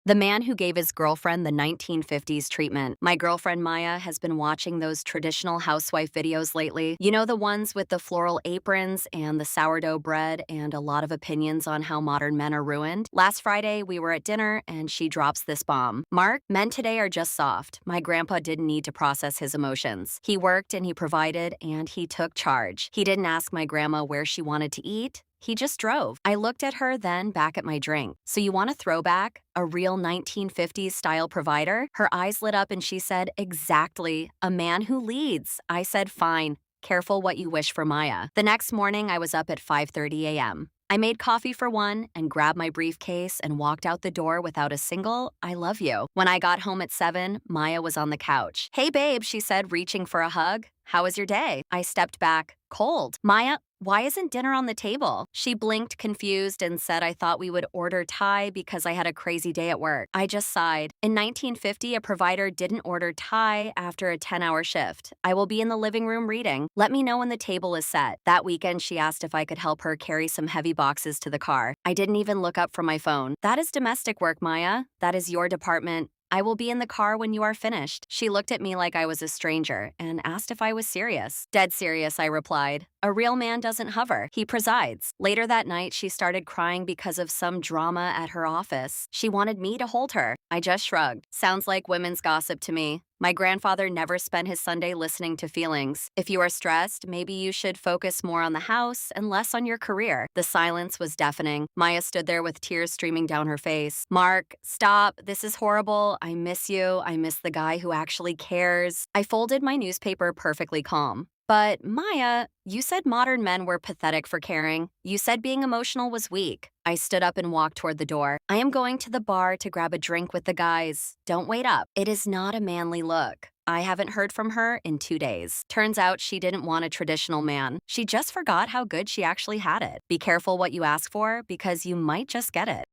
The man who gave his girlfriend the 1950s treatment. My girlfriend Maya has been watching those traditional housewife videos lately. You know, the ones with the floral aprons and the sourdough bread and a lot of opinions on how modern men are ruined. Last Friday, we were at dinner and she drops this bomb. Mark, men today are just soft. My grandpa didn't need to process his emotions. He worked and he provided and he took charge. He didn't ask my grandma where she wanted to eat. He just drove. I looked at her, then back at my drink. So you want a throwback? A real 1950s style provider? Her eyes lit up and she said, exactly, a man who leads. I said, fine. Careful what you wish for Maya. The next morning, I was up at 5:30 a.m. I made coffee for one and grabbed my briefcase and walked out the door without a single I love you. When I got home at 7, Maya was on the couch. Hey babe, she said, reaching for a hug. How was your day? I stepped back. Cold. Maya, why isn't dinner on the table? She blinked confused and said I thought we would order Thai because I had a crazy day at work. I just sighed. In 1950, a provider didn't order Thai after a 10-hour shift. I will be in the living room reading. Let me know when the table is set. That weekend, she asked if I could help her carry some heavy boxes to the car. I didn't even look up from my phone. That is domestic work, Maya. That is your department. I will be in the car when you are finished. She looked at me like I was a stranger and asked if I was serious. Dead serious, I replied. A real man doesn't hover. He presides. Later that night, she started crying because of some drama at her office. She wanted me to hold her. I just shrugged. Sounds like women's gossip to me. My grandfather never spent his Sunday listening to feelings. If you are stressed, maybe you should focus more on the house and less on your career. The silence was deafening. Maya stood there with tears streaming down her face. Mark, stop. This is horrible. I miss you. I miss the guy who actually cares. I folded my newspaper perfectly calm. But Maya, you said modern men were pathetic for caring. You said being emotional was weak. I stood up and walked toward the door. I am going to the bar to grab a drink with the guys. Don't wait up. It is not a manly look. I haven't heard from her in 2 days. Turns out she didn't want a traditional man. She just forgot how good she actually had it. Be careful what you ask for because you might just get it.